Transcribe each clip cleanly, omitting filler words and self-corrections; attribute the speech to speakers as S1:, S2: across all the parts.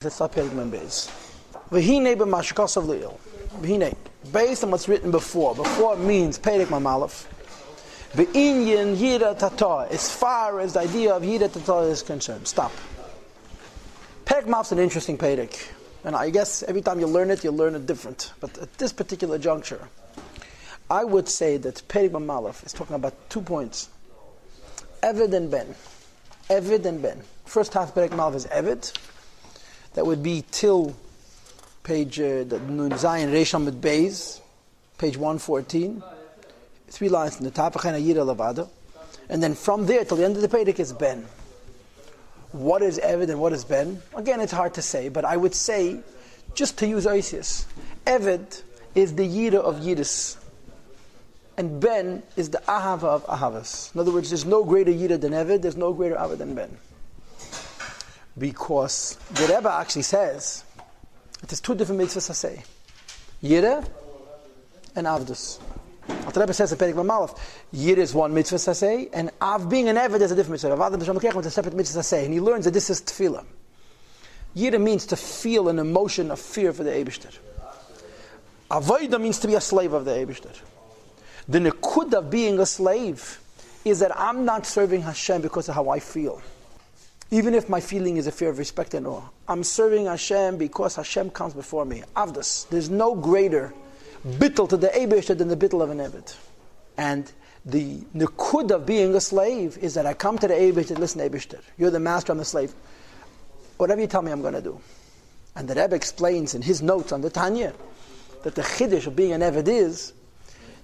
S1: Let's start Perek Mem Beis. V'hinei b'mashkasav le'il. V'hinei, based on what's written before. Before means Perek Mem Aleph. V'inyin yira tata. As far as the idea of yira tata is concerned. Stop. Perek Mem is an interesting Perek. And I guess every time you learn it different. But at this particular juncture, I would say that Perek Mem Aleph is talking about 2 points. Eved and Ben. Eved and Ben. First half of Perek Mem Aleph is Eved. That would be till page Nun Zayin Reish Amud Beis, page 114. 3 lines from the top. And then from there till the end of the Perek is Ben. What is Eved and what is Ben? Again, it's hard to say, but I would say, just to use Isis, Eved is the Yira of Yiris, and Ben is the Ahava of Ahavas. In other words, there's no greater Yira than Eved, there's no greater Aved than Ben. Because the Rebbe actually says it is 2 different mitzvahs to say, Yira and Avdus. The Rebbe says in Perek Mem Aleph, Yira is one mitzvah to say, and Av being an Eved is a different mitzvah. Avad is a separate mitzvah to say, and he learns that this is tefillah. Yira means to feel an emotion of fear for the Eibishter. Avodah means to be a slave of the Eibishter. The nekud of being a slave is that I'm not serving Hashem because of how I feel. Even if my feeling is a fear of respect and awe. I'm serving Hashem because Hashem comes before me. Avdus. There's no greater bittul to the Eibishter than the bittul of an Eved. And the nekud of being a slave is that I come to the Eibishter, listen Eibishter, you're the master, I'm the slave. Whatever you tell me, I'm going to do. And the Rebbe explains in his notes on the Tanya that the chiddush of being an Eved is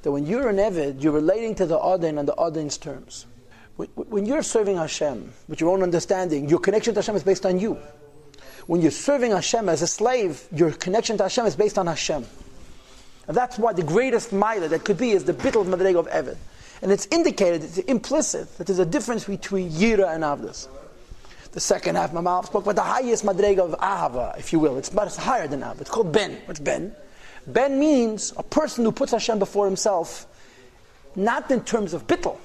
S1: that when you're an Eved, you're relating to the Adin on the Adin's terms. When you're serving Hashem with your own understanding, your connection to Hashem is based on you. When you're serving Hashem as a slave, your connection to Hashem is based on Hashem. And that's why the greatest milah that could be is the bittul of Madrega of Eved. And it's indicated, it's implicit, that there's a difference between Yira and Avdus. The second half of my mouth spoke about the highest Madrega of Ahava, if you will. It's much higher than Avdus. It's called Ben. What's Ben? Ben means a person who puts Hashem before himself, not in terms of bittul,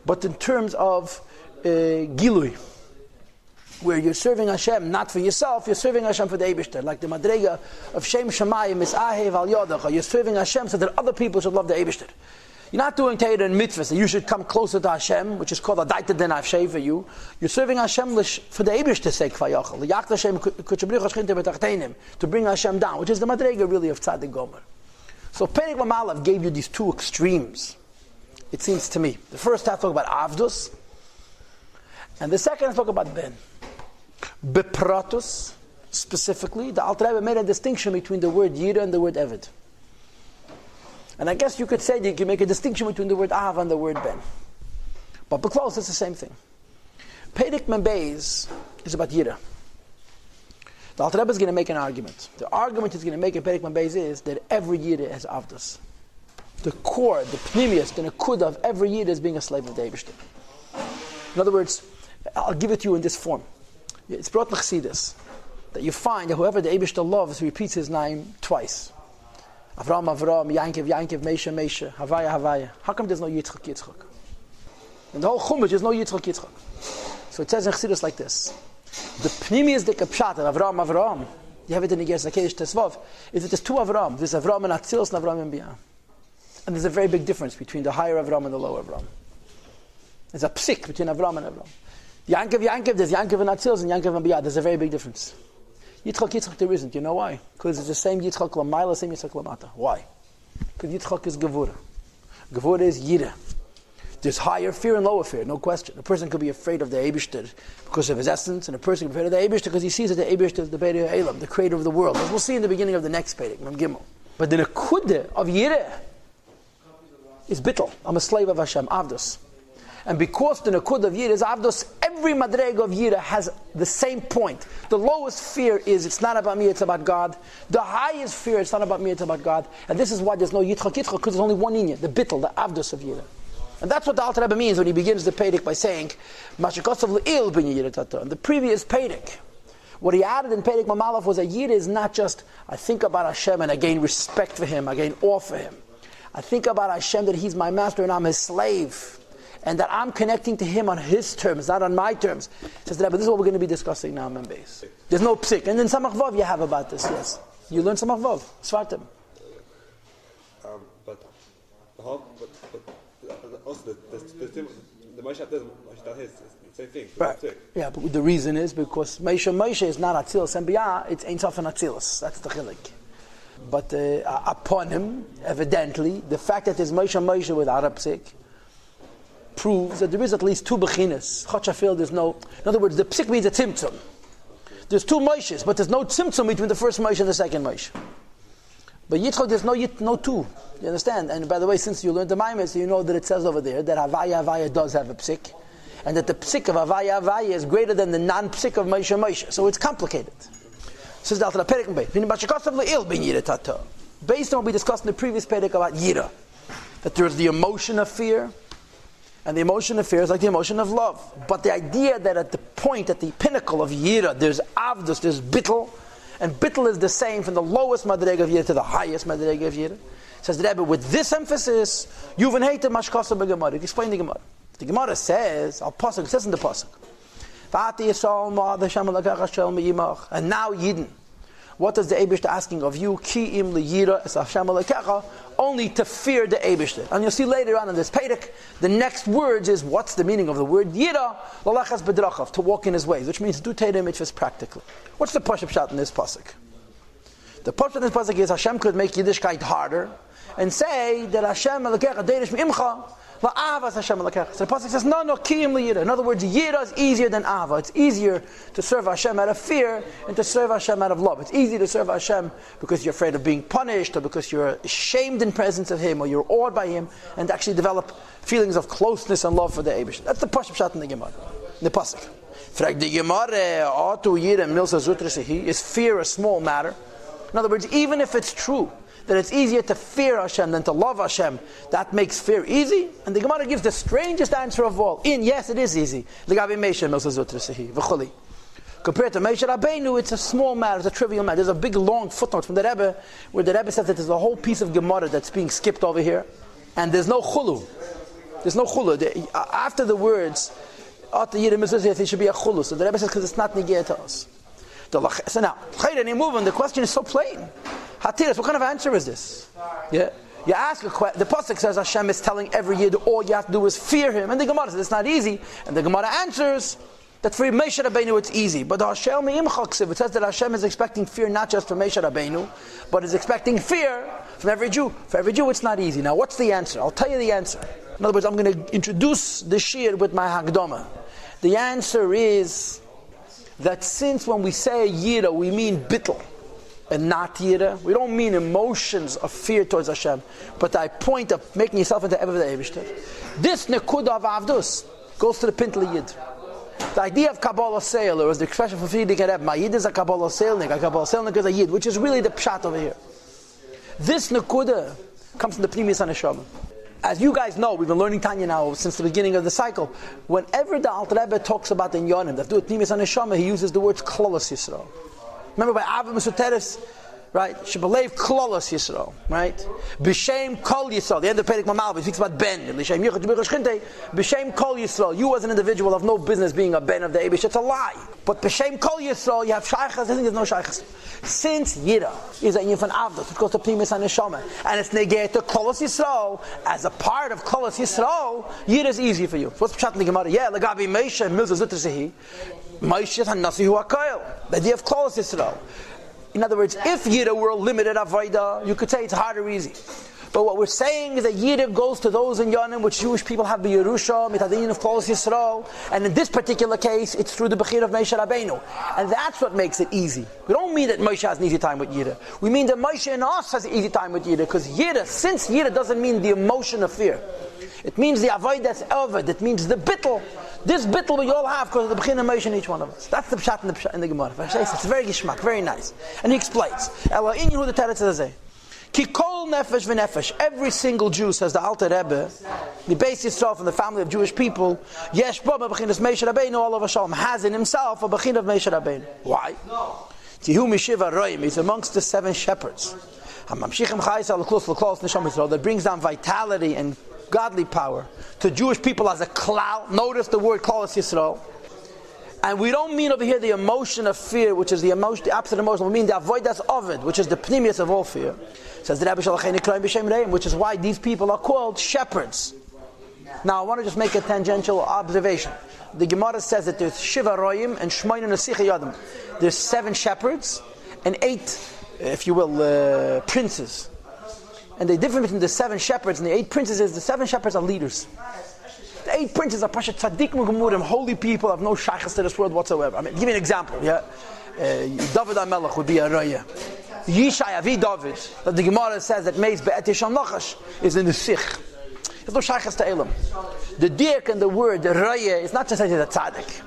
S1: but in terms of gilui, where you're serving Hashem not for yourself, you're serving Hashem for the Eibishter, like the Madrega of Shem Shamayim is Ahev al Yodacha. You're serving Hashem so that other people should love the Eibishter. You're not doing Torah and mitzvahs, so you should come closer to Hashem, which is called a daita den avshei for you. You're serving Hashem for the Eibishter's sake, to bring Hashem down, which is the Madrega really of Tzadik Gomer. So Perek Mem Aleph gave you these 2 extremes. It seems to me. The first half talk about Avdus, and the second half talk about Ben. Bepratus, specifically, the Alter Rebbe made a distinction between the word Yira and the word Eved. And I guess you could say that you can make a distinction between the word Av and the word Ben. But close, it's the same thing. Perek Mem Beis is about Yira. The Alter Rebbe is going to make an argument. The argument he's going to make in Perek Mem Beis is that every Yira has Avdus. The core, the pnimius, the nekud of every yid is being a slave of the Eibishter. In other words, I'll give it to you in this form. It's brought Chassidus that you find that whoever the Eibishter loves repeats his name twice. Avram, Avram, Yankiv, Yankiv, Mesha, Mesha, Havaya, Havaya. How come there's no Yitzchak, Yitzchak? In the whole Chumash, there's no Yitzchak, Yitzchak. So it says in Chassidus like this. The pnimius de kapshat of Avram, Avram, you have it in the Gerz Zakesh Tesvav, is that there's 2 Avram. There's Avram and Atzilus and Avram and Biyah. And there's a very big difference between the higher Avram and the lower Avram. There's a psik between Avram and Avram. Yankiv, there's Yankiv and Atzilus and Yankiv and Biyah. There's a very big difference. Yitzchak, there isn't. You know why? Because it's the same Yitzchak Lamayla, same Yitzchak Lamata. Why? Because Yitzchak is Gevura. Gevura is Yira. There's higher fear and lower fear, no question. A person could be afraid of the Eibishter because of his essence, and a person could be afraid of the Eibishter because he sees that the Eibishter is the Be'er Elam, the creator of the world. As we'll see in the beginning of the next Perek, Mem Gimel. But the Nekudah of Yira is bittul. I'm a slave of Hashem, Avdus. And because the nekud of Yira is Avdus, every madrega of Yira has the same point. The lowest fear is it's not about me, it's about God. The highest fear, it's not about me, it's about God. And this is why there's no Yitzchak, because there's only one inyan, the bittul, the Avdus of Yira. And that's what the Alter Rebbe means when he begins the Perek by saying, Mashikosav le'il bin Yira tata. In the previous Perek, what he added in Perek Mem Aleph was that Yira is not just, I think about Hashem and I gain respect for Him, I gain awe for Him. I think about Hashem that He's my master and I'm His slave. and that I'm connecting to him on his terms, not on my terms. Says the Rebbe, this is what we're going to be discussing now, Mem Beis. There's no psik. And then Samach Vav you have about this, yes. You learn Samach Vav, Svartim.
S2: But also the Moshe does his same thing.
S1: Right. Yeah, but the reason is because Moshe is not Atzilus and Biyah, it's Ein Sof and Atzilus. That's the chilik. But upon him, evidently, the fact that there's Moshe without a psik proves that there is at least two bechinas. Chachafil, there's no. In other words, the psik means a tzimtzum. There's two Moshes, but there's no tzimtzum between the first Moshe and the second Moshe. But Yitzchak, there's no two. You understand? And by the way, since you learned the Maimes, you know that it says over there that Havaya does have a psik, and that the psik of Havaya is greater than the non-psik of Moshe. So it's complicated. Based on what we discussed in the previous Perek about Yira, that there is the emotion of fear, and the emotion of fear is like the emotion of love. But the idea that at the point, at the pinnacle of Yira, there's Avdus, there's Bittel, and Bittel is the same from the lowest Madrega of Yira to the highest Madrega of Yira. Says the Rebbe, with this emphasis, Yuvan Heita Mashkasa B'Gemara. Explain the Gemara. The Gemara says, it says in the Pasuk, and now Yidden. What is the Eibishter asking of you? Ki im liyira es Hashem alekecha, only to fear the Eibishter. And you'll see later on in this Perek, the next words is, what's the meaning of the word yira? Lalachas bedrachav, to walk in his ways, which means do Torah mitzvahs practically. What's the Pashup shot in this Pasuk? The Pashup in this Pasuk is Hashem could make Yiddishkeit harder and say that Hashem alekecha deiresh mi'imcha, so the Pasuk says, no, kiyim liyira. In other words, yira is easier than ava. It's easier to serve Hashem out of fear and to serve Hashem out of love. It's easy to serve Hashem because you're afraid of being punished, or because you're ashamed in presence of Him, or you're awed by Him, and to actually develop feelings of closeness and love for the Eibush. That's the Pashup shot in the Gemara, in the Pasuk. Is fear a small matter? In other words, even if it's true that it's easier to fear Hashem than to love Hashem, that makes fear easy. And the Gemara gives the strangest answer of all. Yes, it is easy. Compared to Moshe Rabbeinu, it's a small matter, it's a trivial matter. There's a big long footnote from the Rebbe, where the Rebbe says that there's a whole piece of Gemara that's being skipped over here, and there's no chulu. There's no chulu. After the words, there should be a chulu. So the Rebbe says, because it's not negir to us. So now, the question is so plain. Hatiras, what kind of answer is this? Yeah, you ask a question. The pasuk says Hashem is telling every Yid all you have to do is fear Him, and the Gemara says it's not easy. And the Gemara answers that for Moshe Rabbeinu it's easy. But the Hashem it says that Hashem is expecting fear not just from Moshe Rabbeinu, but is expecting fear from every Jew. For every Jew, it's not easy. Now, what's the answer? I'll tell you the answer. In other words, I'm going to introduce the shir with my Hagdama. The answer is that since when we say Yira, we mean bittul and not Yira, we don't mean emotions of fear towards Hashem, but the point of making yourself into Ever the Eibishter. This nekuda of Avdus goes to the Pintel Yid. The idea of Kabbalah Seil, or as the expression for Friedrich Rebbe, my Yid is a Kabbalah Seilnik, a Kabbalah Seilnik is a Yid, which is really the pshat over here. This nekuda comes from the Pnimis HaNeshama. As you guys know, we've been learning Tanya now since the beginning of the cycle. Whenever the Alter Rebbe talks about the Inyanim that do with Pnimis HaNeshama, he uses the words Klolos Yisrael. Remember by Avim Esoteris, right? Shebelev Klolos Yisrael, right? B'Shem Kol Yisrael. The end of Perek Mamal, he speaks about Ben. B'Shem Kol Yisrael. You as an individual have no business being a Ben of the Eibush. It's a lie. But B'Shem Kol Yisrael, you have Shaychas. I think there's no Shaychas. Since Yira is a Yifan Avdus, it goes to Pnimis HaNeshama, and it's negate to Klolos Yisrael, as a part of Klolos Yisrael, Yira is easy for you. So what's Pshat in the Gemara? Yeah, Lagabi Moshe, Milza Zutrasehi, Moshe HaNasi Hu HaKoil. The idea of Klolos Yisrael. In other words, if Yira were a limited Avodah, you could say it's hard or easy. But what we're saying is that Yira goes to those in Yonim which Jewish people have b'Yerusha, mitadin of Klolos Yisrael, and in this particular case, it's through the Bechir of Moshe Rabbeinu. And that's what makes it easy. We don't mean that Moshe has an easy time with Yira. We mean that Moshe in us has an easy time with Yira, because Yira, since Yira doesn't mean the emotion of fear, it means the Avodah that's Ovid, it means the Bittel. This Bittel we all have because of the Bechir of Moshe in each one of us. That's the Pshat in the Gemara. It's very gishmak, very nice. And he explains, the Teretz says, Ki kol nefesh v'nefesh. Every single Jew, says the Alter Rebbe, he based himself in the family of Jewish people. Yesh bo b'chinas Moshe Rabbeinu olav hashalom, has in himself a b'chin of Moshe Rabbeinu. Why? Tihu mishiva roim. He's amongst the 7 shepherds. Hamamshichem chayis al klus l'klos neshama Yisrael, that brings down vitality and godly power to Jewish people as a klal. Notice the word klal is Yisrael. And we don't mean over here the emotion of fear, which is the emotion, the opposite emotion. We mean the avodas ovid, which is the pnimius of all fear. Says the Rebbe Shalachei Nikrayim B'Shem Reim, which is why these people are called shepherds. Now I want to just make a tangential observation. The Gemara says that there's Shiva Royim and Shmoyne Nesicha Yadim. There's 7 shepherds and 8, if you will, princes. And the difference between the 7 shepherds and the 8 princes is the 7 shepherds are leaders. The 8 princes are Pasha Tzaddikim Gemurim, holy people, have no shaykhs to this world whatsoever. I mean, give me an example. Yeah, David HaMelech would be a Raya. Yishai Avi David, that the Gemara says that Meis Be'et Yisham Nachash is in the Sich. There's no shaykhs to Elam. The dirk and the word, the Raya, is not just that he's a tzaddik.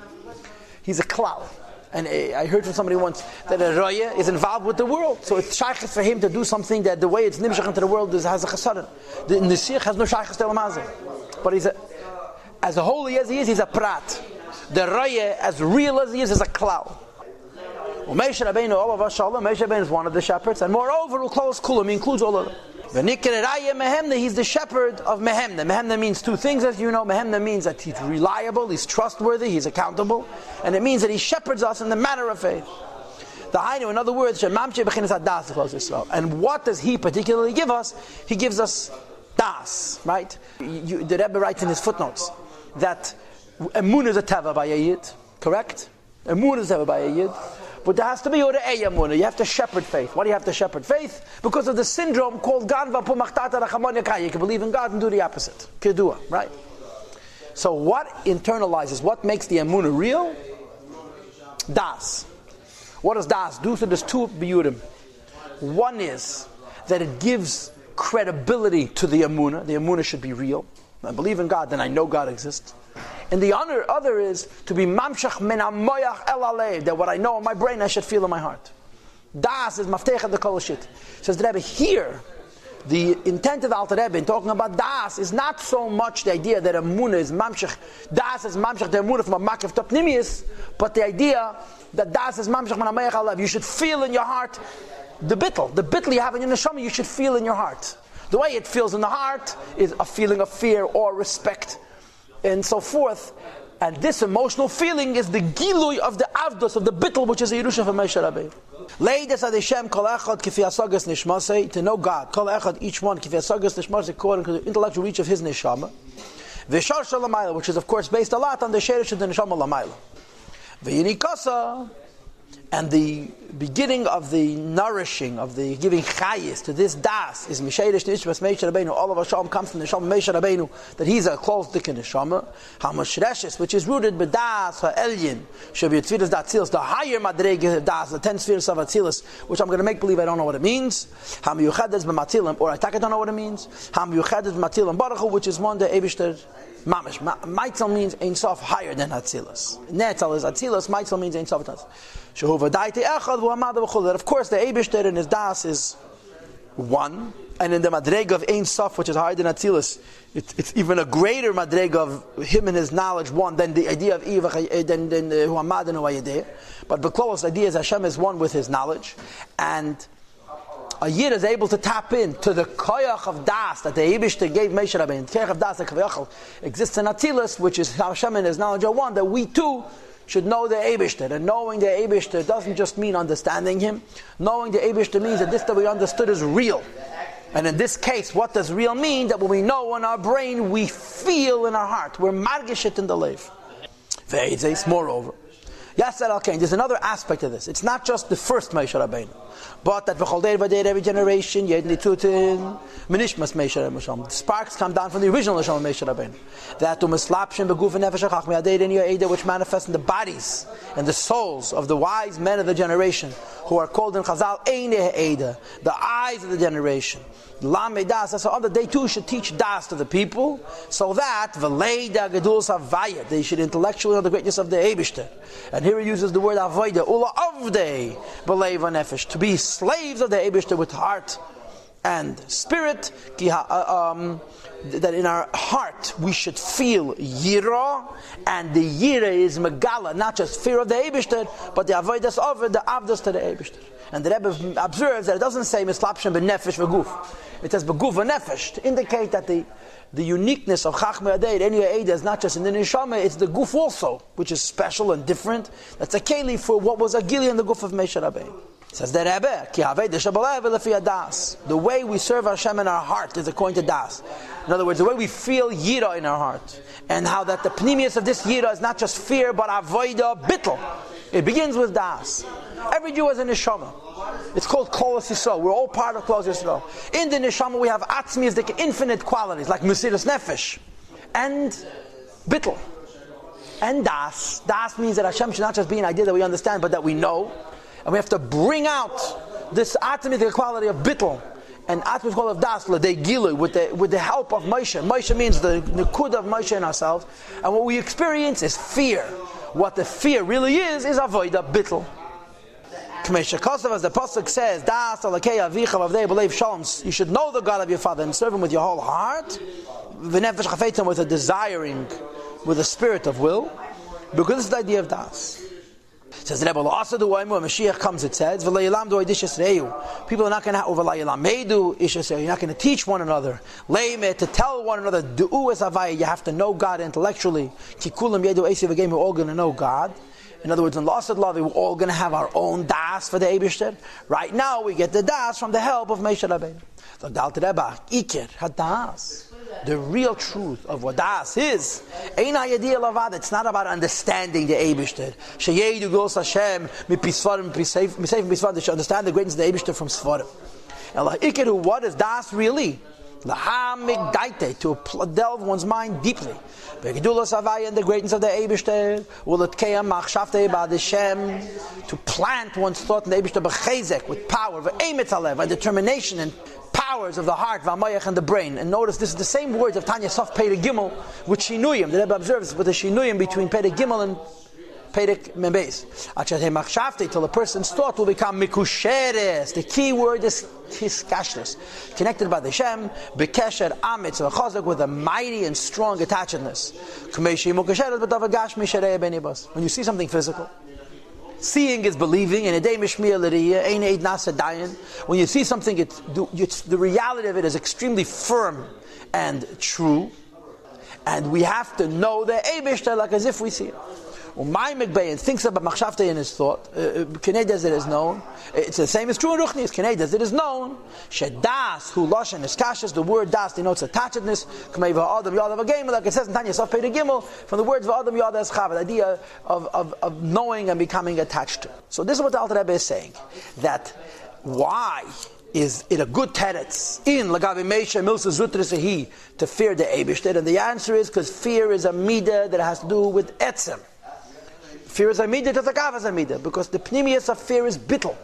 S1: He's a klal. And I heard from somebody once that a Raya is involved with the world. So it's shaykhs for him to do something that the way it's nimshach into the world has a chasaran. The Nesich has no shaykhs to Elam Hazeh. But he's as holy as he is, he's a prat. The Raya, as real as he is a klal. Moshe Rabbeinu, all of us, Shalom, Moshe Rabbeinu is one of the shepherds, and moreover, U'Klos Kulam, he includes all of them. He's the shepherd of Mehemna. Mehemna means 2 things, as you know. Mehemna means that he's reliable, he's trustworthy, he's accountable, and it means that he shepherds us in the matter of faith. The Hainu, in other words, and what does he particularly give us? He gives us das, right? The Rebbe writes in his footnotes that Emun is a teva by a yid, correct? Emun is a teva by a yid. But there has to be Orei Emunah. You have to shepherd faith. Why do you have to shepherd faith? Because of the syndrome called Ganva Pumachtata Rachamon Yakai. You can believe in God and do the opposite. Kedua, right? So what internalizes, what makes the Emunah real? Das. What does Das do? So there's 2 biyurim. One is that it gives credibility to the Emunah. The Emunah should be real. I believe in God, then I know God exists. And the other is to be mamshach min hamoyach el alev, that what I know in my brain I should feel in my heart. Das is maftech the kol shit. Says the Rebbe here, the intent of the Alter Rebbe in talking about das is not so much the idea that emunah is mamshach. Das is mamshach the emunah from a makif topnimius, but the idea that das is mamshach min hamoyach el alev. You should feel in your heart the bittul you have in your neshama. You should feel in your heart. The way it feels in the heart is a feeling of fear or respect, and so forth. And this emotional feeling is the gilui of the avdos, of the bittul, which is a Yerusha from Moshe Rabbeinu. Leidas ad Hashem kol echad kifi hasagas nishmasei, to know God, kol echad, each one, kifi hasagas nishmasei, according to the intellectual reach of his neshama. V'shar shalamayla, which is of course based a lot on the sherish of the neshama lamayla. V'yinikasa, and the beginning of the nourishing, of the giving chayis to this das is Mishayrish Nishmas Moshe Rabbeinu. All of Hashem comes from the Neshama Moshe Rabbeinu, that he's a close dick Neshama. Hamashreshes, which is rooted by das ha'elyin, Shabi Tzviras Datzilas, the higher madrege das, the 10 spheres of Atzilas, which I'm going to make believe I don't know what it means. Hamiyuchades b'matilim, or I don't know what it means. Hamiyuchades b'matilim baruchu, which is one that Eibishter Mamish. Maitzel means Ein Sof, higher than Atzilas. Netzel is Atzilas, Maitzel means Ein Sof Atzilas. That of course the Eibishter in his das is one, and in the madrega of Ein Sof, which is higher than Atzilus, it's even a greater madrega of him and his knowledge one than the idea of Eva than Huamad and Huayedeh. But the closest idea is Hashem is one with his knowledge, and a Yid is able to tap into the koyach of das that the Eibishter gave Moshe Rabbeinu. The koyach of das that Kavayachal exists in Atzilus, which is Hashem and his knowledge are one, that we too should know the Eibishter. And knowing the Eibishter doesn't just mean understanding him. Knowing the Eibishter means that this that we understood is real. And in this case, what does real mean? That when we know in our brain, we feel in our heart. We're margishit in the leif. Moreover, yes, there's another aspect of this. It's not just the first Moshe Rabbeinu, but that every generation, the sparks come down from the original Neshama Moshe Rabbeinu. That which manifests in the bodies and the souls of the wise men of the generation, who are called in Chazal the eyes of the generation. They too should teach das to the people, so that they should intellectually know the greatness of the Eibishter. And here he uses the word avoida, ula avdei b'leiv nefesh, to be slaves of the Eibishter with heart and spirit, that in our heart we should feel yira, and the yira is megala, not just fear of the Eibishter, but the avodas of it, the avdos to the Eibishter. And the Rebbe observes that it doesn't say mislapshem benefesh v'guf. It says beguf v'nefesh, to indicate that the uniqueness of Chachmei Adei, any Eida, is not just in the Neshama, it's the Guf also, which is special and different. That's a keli for what was a gili in the Guf of Moshe Rabbeinu. Says the Rebbe, Ki havei d'shabalev v'lefi das. The way we serve Hashem in our heart is according to das. In other words, the way we feel yira in our heart, and how that the pnimius of this yira is not just fear, but avoida bittul. It begins with das. Every Jew has a neshama. It's called Kol Yisrael. We're all part of Kol Yisrael. In the neshama we have atzmi, the infinite qualities, like Mesiras Nefesh, and bittul, and das. Das means that Hashem should not just be an idea that we understand, but that we know. And we have to bring out this atomic quality of bittul and atomic quality of das, l'dei gilu, with the help of Moshe. Moshe means the nikud of Moshe in ourselves. And what we experience is fear. What the fear really is avoida bittul. As the Pasuk says, Das alakei avicha v'avdei b'leiv shalom. You should know the God of your father and serve Him with your whole heart, v'nefesh chafetzim, with a desiring, with a spirit of will, because this is the idea of das. It says, when Mashiach comes, it says, people are not going to you're not going to teach one another, to tell one another, you have to know God intellectually. We're all going to know God. In other words, in Lasad Lavi, we're all going to have our own das for the Eibishter. Right now, we get the das from the help of Moshe Rabbeinu. So, Dalt Rebbe, Iker, Hadas. The real truth of what das is, it's not about understanding the Eibishter. Sheyedu Gos Hashem, they should understand the greatness of the Eibishter from Sfarim. And what is das really? To delve one's mind deeply. And the greatness of the Eibishter, to plant one's thought in the Eibishter with power, and determination and powers of the heart, and the brain. And notice this is the same words of Tanya Sof Perek Gimel with Shinuyim. The Rebbe observes with the Shinuyim between Perek Gimel and Perek Membeis. Till a person's thought will become mikusheres. The key word is hiskashnes, connected by the Shem, bekesher amitz v'chazak, with a mighty and strong attachedness. When you see something physical, seeing is believing, and when you see something, the reality of it is extremely firm and true, and we have to know the Eibishter like as if we see it. And thinks about machshavte in his thought. Kened as it is known. It's the same as true in Ruchnis. Kened as it is known. Shedas hu loshen is kashas. The word das denotes attachedness. K'mei va'adam yad of a game, like it says in Tanya Sof Perek Gimel, from the words va'adam yad es chav, the idea of knowing and becoming attached to. So this is what the Alter Rebbe is saying. That why is it a good teretz in Lagavi Meisha Milsa Zutresehi to fear the Eibishter? And the answer is because fear is a midah that has to do with etzem. Fear is a midah, just like avas a midah, because the pnimius of fear is bittul.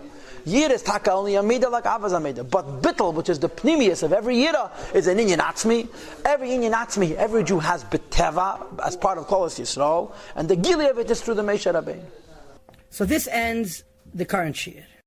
S1: Yira is taka only a midah like avas a midah, but bittul, which is the pnimius of every yira, is an inyan atzmi. Every inyan atzmi, every Jew has beteva as part of Kol Yisrael, and the gili of it is through the Moshe Rabbeinu.
S3: So this ends the current shiur.